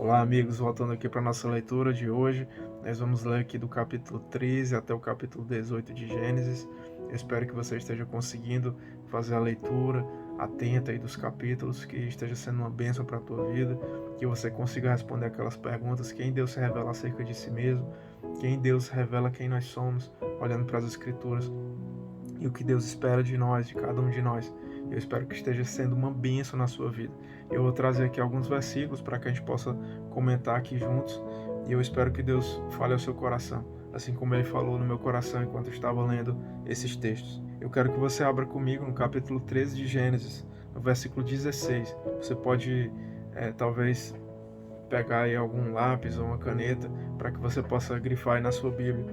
Olá, amigos, voltando aqui para a nossa leitura de hoje. Nós vamos ler aqui do capítulo 13 até o capítulo 18 de Gênesis. Eu espero que você esteja conseguindo fazer a leitura atenta aí dos capítulos, que esteja sendo uma bênção para a tua vida, que você consiga responder aquelas perguntas: quem Deus se revela acerca de si mesmo, quem Deus revela quem nós somos, olhando para as Escrituras, e o que Deus espera de nós, de cada um de nós. Eu espero que esteja sendo uma bênção na sua vida. Eu vou trazer aqui alguns versículos para que a gente possa comentar aqui juntos, e eu espero que Deus fale ao seu coração, assim como Ele falou no meu coração enquanto eu estava lendo esses textos. Eu quero que você abra comigo no capítulo 13 de Gênesis, no versículo 16. Você pode, talvez, pegar aí algum lápis ou uma caneta para que você possa grifar aí na sua Bíblia.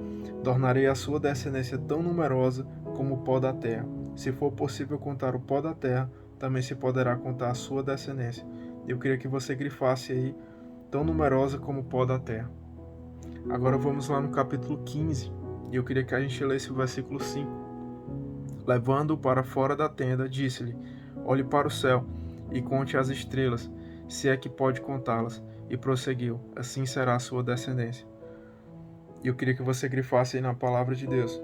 Tornarei a sua descendência tão numerosa como o pó da terra. Se for possível contar o pó da terra, também se poderá contar a sua descendência. Eu queria que você grifasse aí, tão numerosa como o pó da terra. Agora vamos lá no capítulo 15, e eu queria que a gente lesse o versículo 5. Levando-o para fora da tenda, disse-lhe: olhe para o céu e conte as estrelas, se é que pode contá-las. E prosseguiu: assim será a sua descendência. E eu queria que você grifasse aí na palavra de Deus: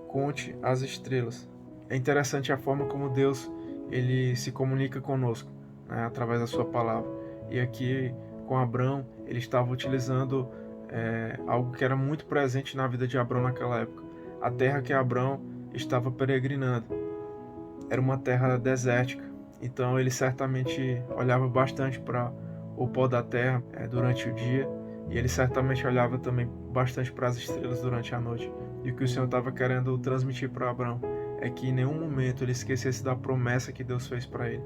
conte as estrelas. É interessante a forma como Deus ele se comunica conosco, né, através da sua palavra. E aqui com Abrão, ele estava utilizando algo que era muito presente na vida de Abrão naquela época. A terra que Abrão estava peregrinando era uma terra desértica, então ele certamente olhava bastante para o pó da terra durante o dia, e ele certamente olhava também bastante para as estrelas durante a noite. E o que o Senhor estava querendo transmitir para Abraão é que em nenhum momento ele esquecesse da promessa que Deus fez para ele.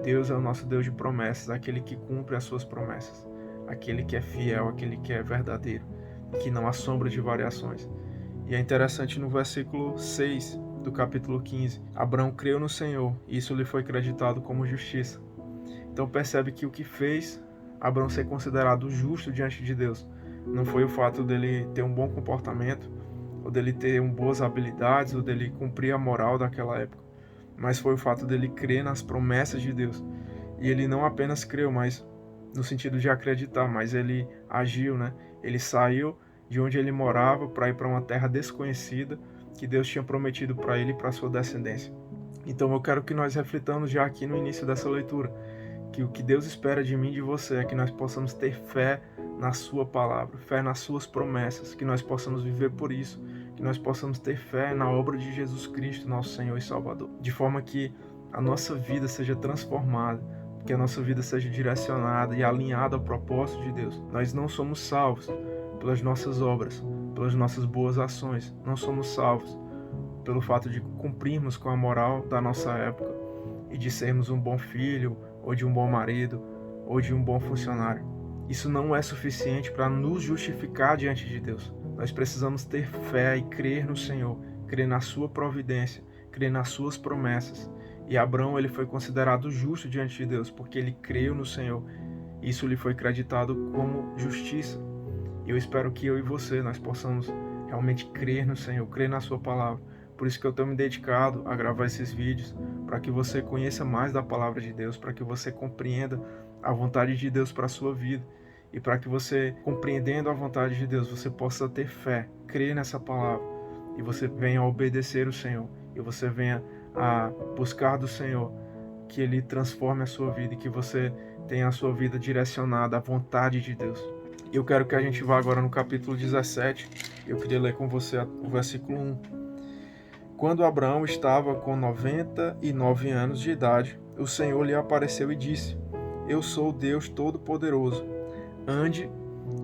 Deus é o nosso Deus de promessas, aquele que cumpre as suas promessas, aquele que é fiel, aquele que é verdadeiro, que não há sombra de variações. E é interessante no versículo 6 do capítulo 15, Abraão creu no Senhor, e isso lhe foi creditado como justiça. Então percebe que o que fez Abraão ser considerado justo diante de Deus não foi o fato dele ter um bom comportamento, ou dele ter boas habilidades, ou dele cumprir a moral daquela época, mas foi o fato dele crer nas promessas de Deus. E ele não apenas creu, mas no sentido de acreditar, mas ele agiu, né? Ele saiu de onde ele morava para ir para uma terra desconhecida que Deus tinha prometido para ele e para sua descendência. Então eu quero que nós reflitamos já aqui no início dessa leitura, que o que Deus espera de mim e de você é que nós possamos ter fé na sua palavra, fé nas suas promessas, que nós possamos viver por isso, que nós possamos ter fé na obra de Jesus Cristo, nosso Senhor e Salvador, de forma que a nossa vida seja transformada, que a nossa vida seja direcionada e alinhada ao propósito de Deus. Nós não somos salvos pelas nossas obras, pelas nossas boas ações, não somos salvos pelo fato de cumprirmos com a moral da nossa época e de sermos um bom filho, ou de um bom marido, ou de um bom funcionário. Isso não é suficiente para nos justificar diante de Deus. Nós precisamos ter fé e crer no Senhor, crer na sua providência, crer nas suas promessas. E Abraão ele foi considerado justo diante de Deus, porque ele creu no Senhor. Isso lhe foi creditado como justiça. E eu espero que eu e você, nós possamos realmente crer no Senhor, crer na sua palavra. Por isso que eu tenho me dedicado a gravar esses vídeos, para que você conheça mais da palavra de Deus, para que você compreenda a vontade de Deus para a sua vida. E para que você, compreendendo a vontade de Deus, você possa ter fé, crer nessa palavra. E você venha a obedecer o Senhor. E você venha a buscar do Senhor que Ele transforme a sua vida e que você tenha a sua vida direcionada à vontade de Deus. Eu quero que a gente vá agora no capítulo 17. Eu queria ler com você o versículo 1. Quando Abraão estava com 99 anos de idade, o Senhor lhe apareceu e disse: eu sou o Deus Todo-Poderoso. Ande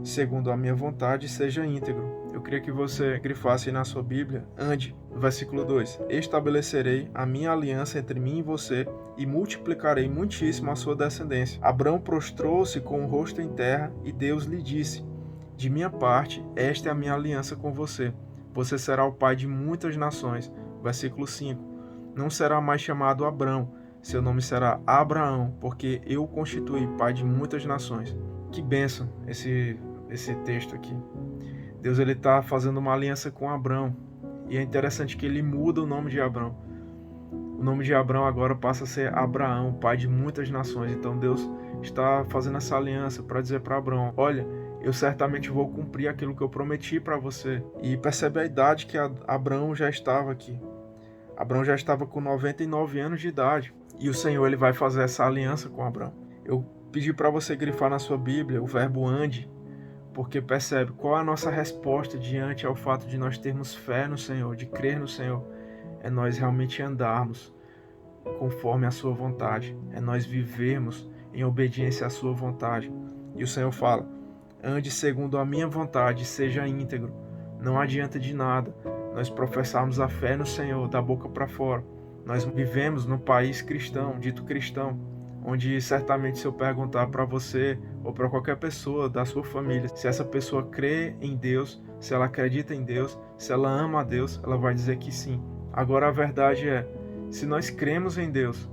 segundo a minha vontade e seja íntegro. Eu queria que você grifasse na sua Bíblia: ande. Versículo 2. Estabelecerei a minha aliança entre mim e você e multiplicarei muitíssimo a sua descendência. Abraão prostrou-se com o rosto em terra e Deus lhe disse: de minha parte, esta é a minha aliança com você. Você será o pai de muitas nações. Versículo 5. Não será mais chamado Abrão, seu nome será Abraão, porque eu o constituí pai de muitas nações. Que bênção esse texto aqui. Deus está fazendo uma aliança com Abrão. E é interessante que ele muda o nome de Abrão. O nome de Abrão agora passa a ser Abraão, pai de muitas nações. Então Deus está fazendo essa aliança para dizer para Abraão: olha, eu certamente vou cumprir aquilo que eu prometi para você. E percebe a idade que Abraão já estava aqui. Abraão já estava com 99 anos de idade. E o Senhor ele vai fazer essa aliança com Abraão. Eu pedi para você grifar na sua Bíblia o verbo ande, porque percebe qual é a nossa resposta diante ao fato de nós termos fé no Senhor, de crer no Senhor. É nós realmente andarmos conforme a sua vontade. É nós vivermos em obediência à sua vontade. E o Senhor fala: ande segundo a minha vontade, seja íntegro. Não adianta de nada nós professarmos a fé no Senhor da boca para fora. Nós vivemos num país cristão, dito cristão, onde certamente se eu perguntar para você ou para qualquer pessoa da sua família se essa pessoa crê em Deus, se ela acredita em Deus, se ela ama a Deus, ela vai dizer que sim. Agora a verdade é, se nós cremos em Deus,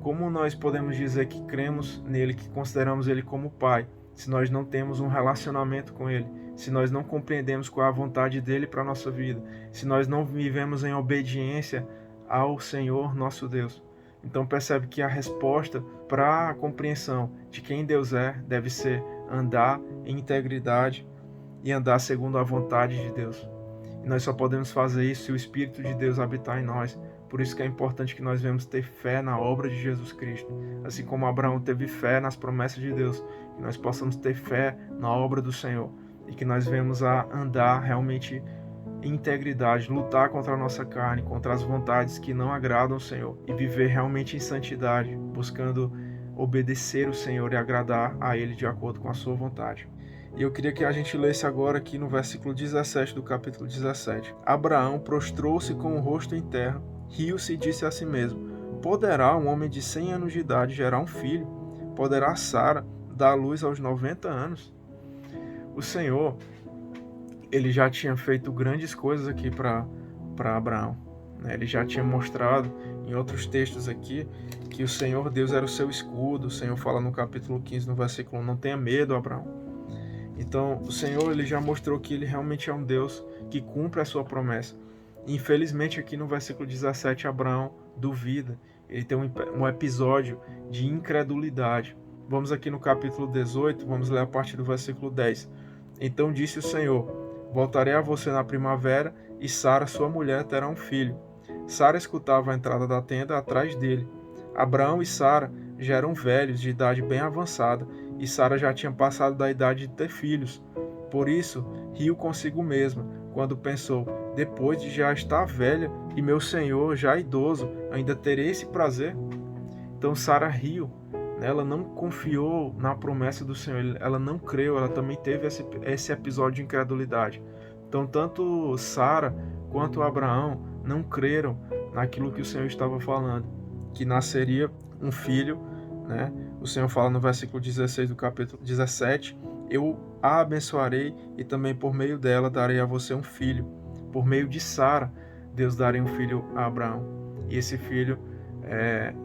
como nós podemos dizer que cremos nele, que consideramos ele como Pai, se nós não temos um relacionamento com ele, se nós não compreendemos qual é a vontade dele para a nossa vida, se nós não vivemos em obediência ao Senhor nosso Deus? Então percebe que a resposta para a compreensão de quem Deus é deve ser andar em integridade e andar segundo a vontade de Deus. E nós só podemos fazer isso se o Espírito de Deus habitar em nós. Por isso que é importante que nós venhamos ter fé na obra de Jesus Cristo. Assim como Abraão teve fé nas promessas de Deus, que nós possamos ter fé na obra do Senhor. E que nós venhamos a andar realmente em integridade, lutar contra a nossa carne, contra as vontades que não agradam ao Senhor. E viver realmente em santidade, buscando obedecer o Senhor e agradar a Ele de acordo com a sua vontade. E eu queria que a gente lesse agora aqui no versículo 17 do capítulo 17. Abraão prostrou-se com o rosto em terra, riu-se e disse a si mesmo: poderá um homem de 100 anos de idade gerar um filho? Poderá Sara dar à luz aos 90 anos? O Senhor, ele já tinha feito grandes coisas aqui para Abraão. Ele já tinha mostrado em outros textos aqui que o Senhor Deus era o seu escudo. O Senhor fala no capítulo 15, no versículo 1, não tenha medo, Abraão. Então, o Senhor ele já mostrou que ele realmente é um Deus que cumpre a sua promessa. Infelizmente, aqui no versículo 17, Abraão duvida. Ele tem um episódio de incredulidade. Vamos aqui no capítulo 18, vamos ler a partir do versículo 10. Então disse o Senhor: voltarei a você na primavera, e Sara, sua mulher, terá um filho. Sara escutava a entrada da tenda atrás dele. Abraão e Sara já eram velhos, de idade bem avançada, e Sara já tinha passado da idade de ter filhos. Por isso, riu consigo mesma, quando pensou: depois de já estar velha e meu senhor já idoso, ainda terei esse prazer? Então Sara riu. Ela não confiou na promessa do Senhor, ela não creu, ela também teve esse episódio de incredulidade. Então, tanto Sara quanto Abraão não creram naquilo que o Senhor estava falando, que nasceria um filho, né? O Senhor fala no versículo 16 do capítulo 17: eu a abençoarei e também por meio dela darei a você um filho. Por meio de Sara, Deus daria um filho a Abraão. E esse filho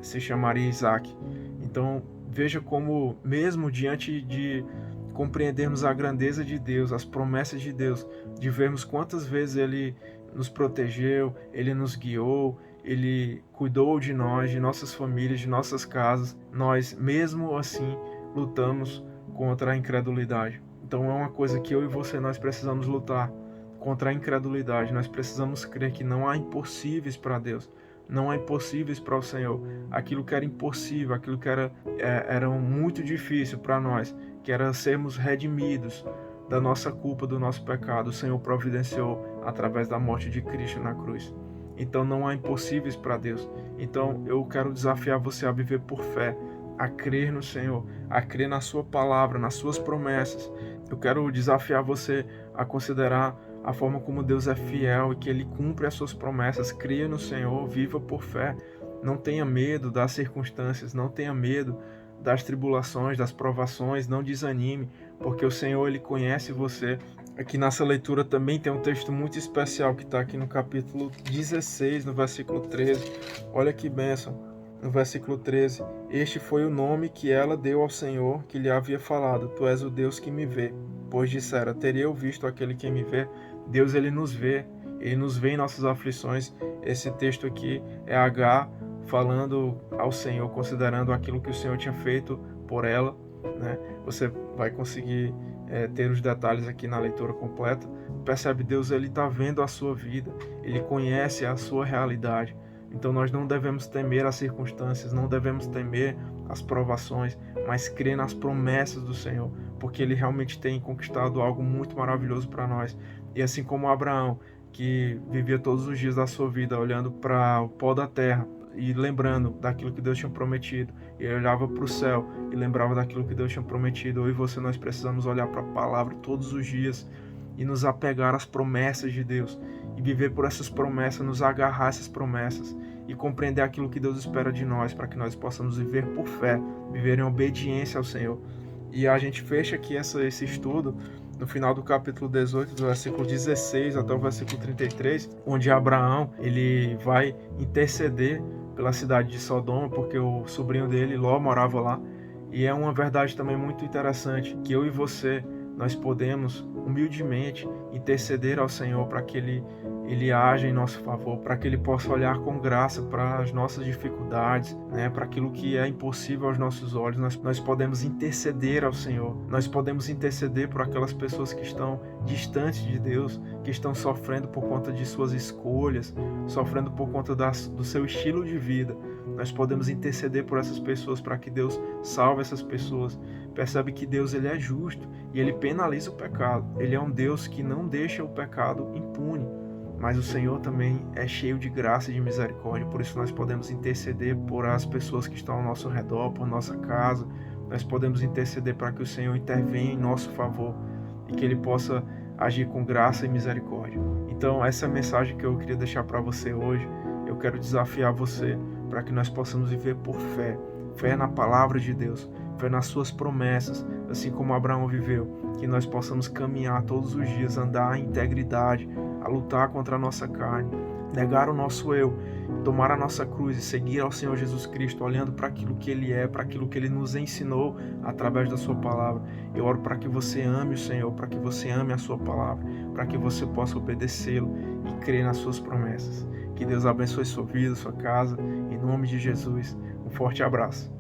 se chamaria Isaac. Então, veja como, mesmo diante de compreendermos a grandeza de Deus, as promessas de Deus, de vermos quantas vezes Ele nos protegeu, Ele nos guiou, Ele cuidou de nós, de nossas famílias, de nossas casas, nós, mesmo assim, lutamos contra a incredulidade. Então, é uma coisa que eu e você, nós precisamos lutar contra a incredulidade. Nós precisamos crer que não há impossíveis para Deus. Não há impossíveis para o Senhor. Aquilo que era impossível, aquilo que era muito difícil para nós, que era sermos redimidos da nossa culpa, do nosso pecado, o Senhor providenciou através da morte de Cristo na cruz. Então não há impossíveis para Deus. Então eu quero desafiar você a viver por fé, a crer no Senhor, a crer na sua palavra, nas suas promessas. Eu quero desafiar você a considerar a forma como Deus é fiel e que Ele cumpre as suas promessas. Creia no Senhor, viva por fé. Não tenha medo das circunstâncias, não tenha medo das tribulações, das provações, não desanime, porque o Senhor, Ele conhece você. Aqui nessa leitura também tem um texto muito especial que está aqui no capítulo 16, no versículo 13. Olha que bênção. No versículo 13, este foi o nome que ela deu ao Senhor, que lhe havia falado: tu és o Deus que me vê. Pois dissera: teria eu visto aquele que me vê? Deus, Ele nos vê em nossas aflições. Esse texto aqui é Agar falando ao Senhor, considerando aquilo que o Senhor tinha feito por ela, né? Você vai conseguir ter os detalhes aqui na leitura completa. Percebe, Deus, ele está vendo a sua vida, ele conhece a sua realidade. Então nós não devemos temer as circunstâncias, não devemos temer as provações, mas crer nas promessas do Senhor, porque ele realmente tem conquistado algo muito maravilhoso para nós. E assim como Abraão, que vivia todos os dias da sua vida olhando para o pó da terra e lembrando daquilo que Deus tinha prometido, e ele olhava para o céu e lembrava daquilo que Deus tinha prometido. Eu e você, nós precisamos olhar para a palavra todos os dias e nos apegar às promessas de Deus e viver por essas promessas, nos agarrar a essas promessas e compreender aquilo que Deus espera de nós, para que nós possamos viver por fé, viver em obediência ao Senhor. E a gente fecha aqui esse estudo no final do capítulo 18, do versículo 16 até o versículo 33, onde Abraão ele vai interceder pela cidade de Sodoma, porque o sobrinho dele, Ló, morava lá. E é uma verdade também muito interessante, que eu e você, nós podemos humildemente interceder ao Senhor para que Ele haja em nosso favor, para que Ele possa olhar com graça para as nossas dificuldades, né? Para aquilo que é impossível aos nossos olhos. Nós podemos interceder ao Senhor, nós podemos interceder por aquelas pessoas que estão distantes de Deus, que estão sofrendo por conta de suas escolhas, sofrendo por conta do seu estilo de vida. Nós podemos interceder por essas pessoas para que Deus salve essas pessoas. Percebe que Deus ele é justo e ele penaliza o pecado. Ele é um Deus que não deixa o pecado impune. Mas o Senhor também é cheio de graça e de misericórdia. Por isso nós podemos interceder por as pessoas que estão ao nosso redor, por nossa casa. Nós podemos interceder para que o Senhor intervenha em nosso favor e que Ele possa agir com graça e misericórdia. Então essa é a mensagem que eu queria deixar para você hoje. Eu quero desafiar você para que nós possamos viver por fé. Fé na palavra de Deus, fé nas suas promessas, assim como Abraão viveu. Que nós possamos caminhar todos os dias, andar em integridade, a lutar contra a nossa carne, negar o nosso eu, tomar a nossa cruz e seguir ao Senhor Jesus Cristo, olhando para aquilo que Ele é, para aquilo que Ele nos ensinou através da sua palavra. Eu oro para que você ame o Senhor, para que você ame a sua palavra, para que você possa obedecê-lo e crer nas suas promessas. Que Deus abençoe sua vida, sua casa, em nome de Jesus. Um forte abraço.